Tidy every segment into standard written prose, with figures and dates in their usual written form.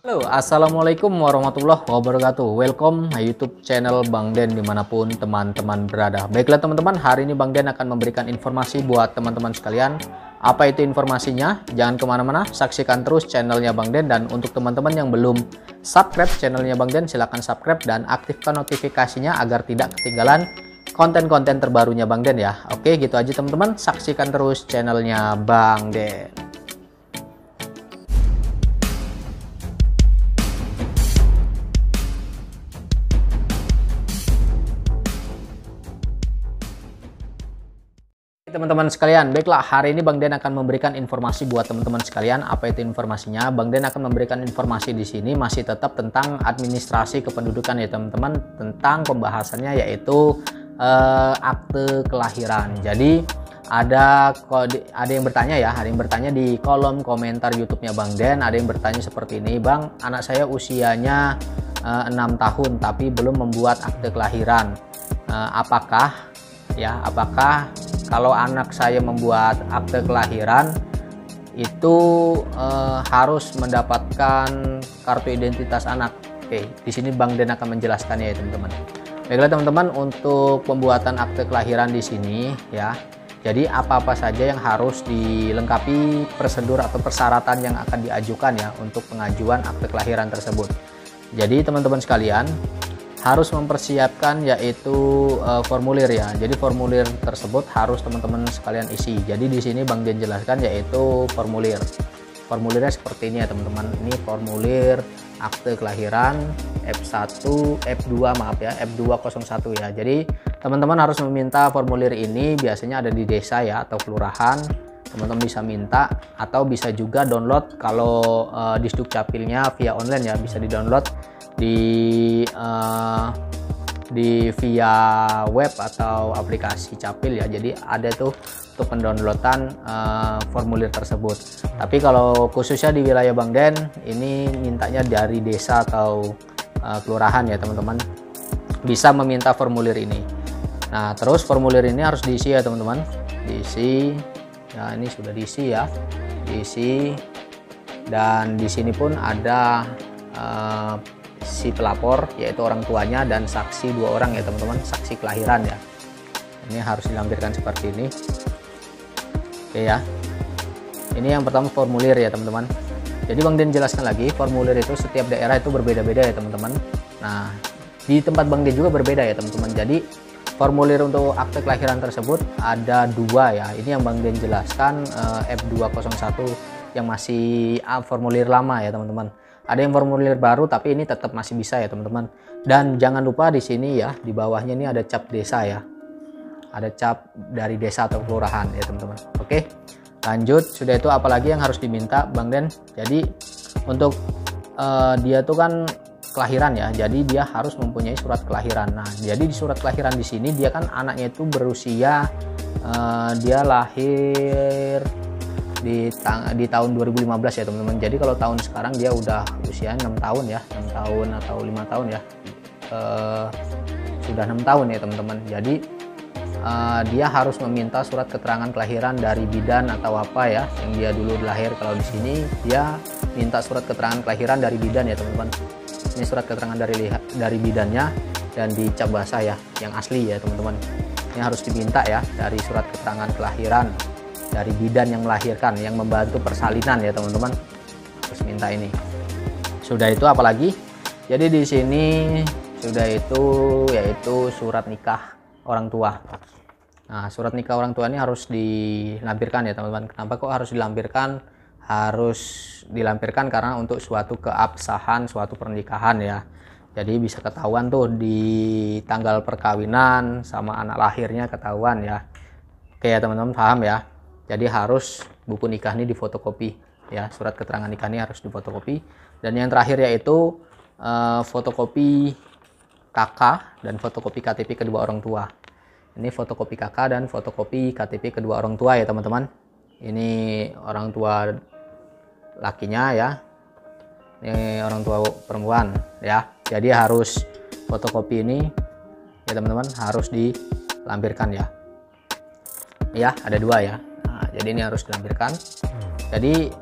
Halo, assalamualaikum warahmatullahi wabarakatuh. Welcome YouTube channel Bang Den dimanapun teman-teman berada. Baiklah teman-teman, hari ini Bang Den akan memberikan informasi buat teman-teman sekalian. Apa itu informasinya? Jangan kemana-mana, saksikan terus channelnya Bang Den. Dan untuk teman-teman yang belum subscribe channelnya Bang Den, silahkan subscribe dan aktifkan notifikasinya agar tidak ketinggalan konten-konten terbarunya Bang Den ya. Oke, gitu aja teman-teman, saksikan terus channelnya Bang Den. Teman-teman sekalian, baiklah, hari ini Bang Den akan memberikan informasi buat teman-teman sekalian. Apa itu informasinya? Bang Den akan memberikan informasi di sini masih tetap tentang administrasi kependudukan ya teman-teman, tentang pembahasannya yaitu akte kelahiran. Jadi ada yang bertanya ya, ada yang bertanya di kolom komentar YouTube-nya Bang Den, ada yang bertanya seperti ini, Bang, anak saya usianya 6 tahun tapi belum membuat akte kelahiran. Apakah kalau anak saya membuat akte kelahiran itu harus mendapatkan kartu identitas anak? Oke, di sini Bang Den akan menjelaskannya ya teman-teman. Baiklah teman-teman, untuk pembuatan akte kelahiran di sini ya. Jadi apa-apa saja yang harus dilengkapi prosedur atau persyaratan yang akan diajukan ya untuk pengajuan akte kelahiran tersebut. Jadi teman-teman sekalian harus mempersiapkan yaitu formulir ya. Jadi formulir tersebut harus teman-teman sekalian isi. Jadi di sini Bang Den jelaskan yaitu formulir. Formulirnya seperti ini ya teman-teman. Ini formulir akte kelahiran F2 F201 ya. Jadi teman-teman harus meminta formulir ini, biasanya ada di desa ya atau kelurahan. Teman-teman bisa minta atau bisa juga download kalau di Dukcapilnya via online ya, bisa di-download di via web atau aplikasi Capil ya. Jadi ada tuh untuk pendownloadan formulir tersebut. Tapi kalau khususnya di wilayah Bang Den ini mintanya dari desa atau kelurahan ya teman-teman, bisa meminta formulir ini. Nah terus formulir ini harus diisi ya teman-teman, diisi ya. Ini sudah diisi ya, diisi. Dan di sini pun ada si pelapor yaitu orang tuanya dan saksi 2 orang ya teman-teman, saksi kelahiran ya. Ini harus dilampirkan seperti ini. Oke ya, ini yang pertama formulir ya teman-teman. Jadi Bang Den jelaskan lagi, formulir itu setiap daerah itu berbeda-beda ya teman-teman. Nah di tempat Bang Den juga berbeda ya teman-teman. Jadi formulir untuk akte kelahiran tersebut ada 2 ya. Ini yang Bang Den jelaskan F201 yang masih formulir lama ya teman-teman. Ada yang formulir baru tapi ini tetap masih bisa ya teman-teman. Dan jangan lupa di sini ya, di bawahnya ini ada cap desa ya. Ada cap dari desa atau kelurahan ya teman-teman. Oke, lanjut. Sudah itu apalagi yang harus diminta Bang Den? Jadi untuk dia tuh kan kelahiran ya. Jadi dia harus mempunyai surat kelahiran. Nah, jadi di surat kelahiran di sini dia kan anaknya itu berusia dia lahir di tahun 2015 ya teman-teman. Jadi kalau tahun sekarang dia udah usia 6 tahun ya, 6 tahun atau 5 tahun ya, sudah 6 tahun ya teman-teman. Jadi dia harus meminta surat keterangan kelahiran dari bidan atau apa ya yang dia dulu lahir. Kalau di sini dia minta surat keterangan kelahiran dari bidan ya teman-teman. Ini surat keterangan dari bidannya dan dicap basah ya, yang asli ya teman-teman. Ini harus diminta ya, dari surat keterangan kelahiran dari bidan yang melahirkan, yang membantu persalinan ya teman-teman, terus minta ini. Sudah itu apalagi? Jadi di sini sudah itu yaitu surat nikah orang tua. Nah surat nikah orang tua ini harus dilampirkan ya teman-teman. Kenapa kok harus dilampirkan? Harus dilampirkan karena untuk suatu keabsahan suatu pernikahan ya. Jadi bisa ketahuan tuh di tanggal perkawinan sama anak lahirnya ketahuan ya. Oke ya teman-teman, paham ya? Jadi harus buku nikah ini difotokopi ya, surat keterangan nikah ini harus difotokopi. Dan yang terakhir yaitu fotokopi KK dan fotokopi KTP kedua orang tua. Ini fotokopi KK dan fotokopi KTP kedua orang tua ya teman-teman. Ini orang tua lakinya ya, ini orang tua perempuan ya. Jadi harus fotokopi ini ya teman-teman, harus dilampirkan ya. Ya ada 2 ya. Nah, jadi ini harus dilampirkan. Jadi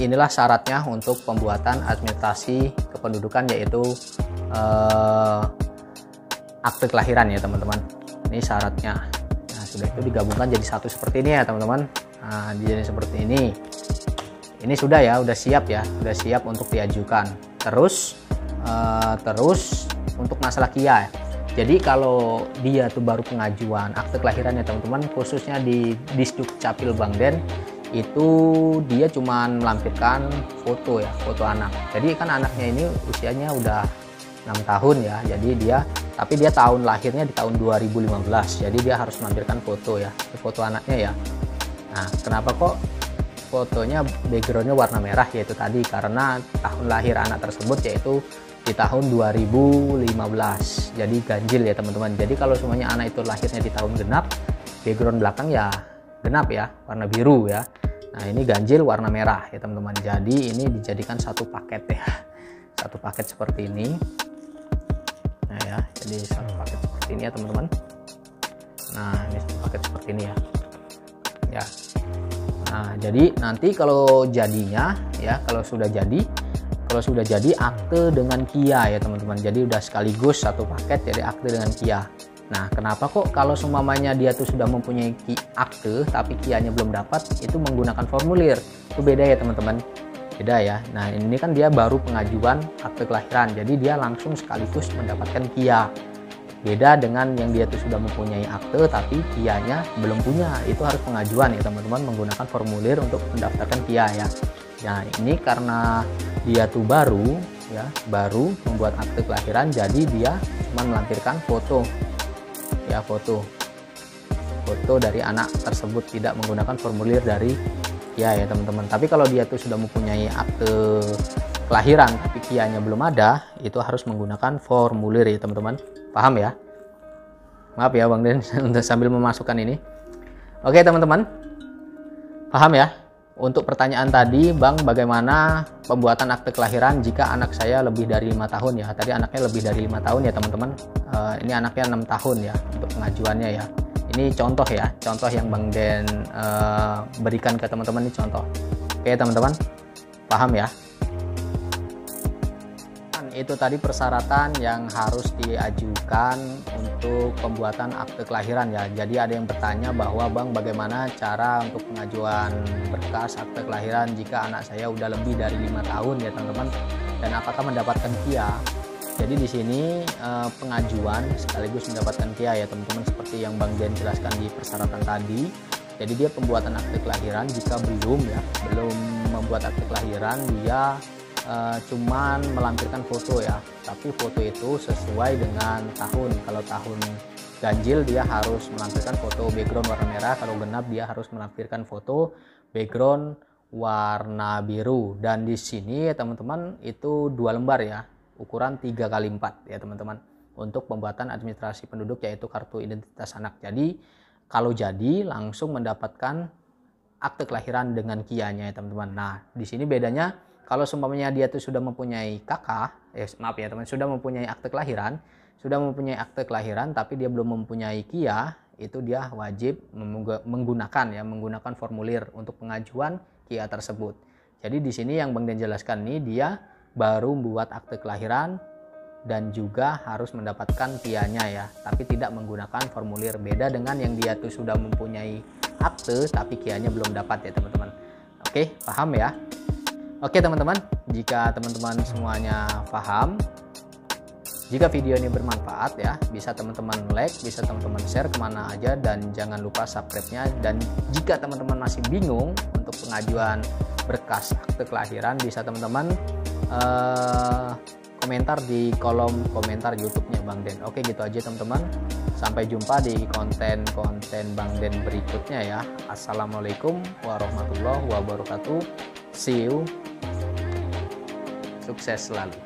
inilah syaratnya untuk pembuatan administrasi kependudukan, yaitu akte kelahiran ya teman-teman. Ini syaratnya. Nah, sudah itu digabungkan jadi satu seperti ini ya teman-teman. Nah, jadi seperti ini. Ini sudah ya, udah siap ya, udah siap untuk diajukan. Terus untuk masalah KIA. Jadi kalau dia tuh baru pengajuan akte kelahirannya teman-teman, khususnya di Disduk Capil Bangden, itu dia cuman melampirkan foto ya, foto anak. Jadi kan anaknya ini usianya udah 6 tahun ya, jadi tapi dia tahun lahirnya di tahun 2015, jadi dia harus melampirkan foto ya, foto anaknya ya. Nah, kenapa kok fotonya backgroundnya warna merah? Yaitu tadi karena tahun lahir anak tersebut yaitu di tahun 2015, jadi ganjil ya teman-teman. Jadi kalau semuanya anak itu lahirnya di tahun genap, background belakang ya genap ya, warna biru ya. Nah, ini ganjil warna merah ya teman-teman. Jadi ini dijadikan satu paket ya, satu paket seperti ini. Nah ya, jadi satu paket seperti ini ya teman-teman. Nah, ini satu paket seperti ini ya. Ya. Nah, jadi nanti kalau jadinya ya, kalau sudah jadi akte dengan KIA ya teman-teman. Jadi udah sekaligus satu paket, jadi akte dengan KIA. Nah, kenapa kok kalau semuanya dia tuh sudah mempunyai akte tapi KIA-nya belum dapat, itu menggunakan formulir? Itu beda ya teman-teman, beda ya. Nah, ini kan dia baru pengajuan akte kelahiran, jadi dia langsung sekaligus mendapatkan KIA. Beda dengan yang dia tuh sudah mempunyai akte tapi KIA-nya belum punya, itu harus pengajuan ya teman-teman, menggunakan formulir untuk mendaftarkan KIA ya. Nah, ini karena dia tuh baru membuat akte kelahiran, jadi dia cuma melampirkan foto ya, foto dari anak tersebut, tidak menggunakan formulir dari KIA ya teman-teman. Tapi kalau dia tuh sudah mempunyai akte kelahiran tapi KIA-nya belum ada, itu harus menggunakan formulir ya teman-teman. Paham ya? Maaf ya Bang Den untuk sambil memasukkan ini. Oke teman-teman, paham ya? Untuk pertanyaan tadi, Bang, bagaimana pembuatan akte kelahiran jika anak saya lebih dari 5 tahun ya? Tadi anaknya lebih dari 5 tahun ya teman-teman. Ini anaknya 6 tahun ya untuk pengajuannya ya. Ini contoh ya, contoh yang Bang Den berikan ke teman-teman, ini contoh. Oke teman-teman, paham ya? Itu tadi persyaratan yang harus diajukan untuk pembuatan akte kelahiran ya. Jadi ada yang bertanya bahwa Bang, bagaimana cara untuk pengajuan berkas akte kelahiran jika anak saya udah lebih dari 5 tahun ya teman-teman, dan apakah mendapatkan KIA? Jadi di sini pengajuan sekaligus mendapatkan KIA ya teman-teman, seperti yang Bang Den jelaskan di persyaratan tadi. Jadi dia pembuatan akte kelahiran jika belum membuat akte kelahiran, dia cuman melampirkan foto ya, tapi foto itu sesuai dengan tahun. Kalau tahun ganjil dia harus melampirkan foto background warna merah, kalau genap dia harus melampirkan foto background warna biru. Dan di sini ya teman-teman, itu 2 lembar ya, ukuran 3x4 ya teman-teman, untuk pembuatan administrasi penduduk yaitu kartu identitas anak. Jadi kalau jadi langsung mendapatkan akte kelahiran dengan KIA-nya ya teman-teman. Nah, di sini bedanya, kalau seumpamanya dia tuh sudah mempunyai sudah mempunyai akte kelahiran, tapi dia belum mempunyai KIA, itu dia wajib menggunakan formulir untuk pengajuan KIA tersebut. Jadi di sini yang Bang Den jelaskan ini, dia baru membuat akte kelahiran dan juga harus mendapatkan KIA-nya ya, tapi tidak menggunakan formulir. Beda dengan yang dia tuh sudah mempunyai akte tapi KIA-nya belum dapat ya teman-teman. Oke, paham ya? Oke teman-teman, jika teman-teman semuanya paham, jika video ini bermanfaat ya, bisa teman-teman like, bisa teman-teman share kemana aja, dan jangan lupa subscribe-nya. Dan jika teman-teman masih bingung untuk pengajuan berkas akte kelahiran, bisa teman-teman komentar di kolom komentar YouTube-nya Bang Den. Oke, gitu aja teman-teman. Sampai jumpa di konten-konten Bang Den berikutnya ya. Assalamualaikum warahmatullahi wabarakatuh. See you. Sukses selalu.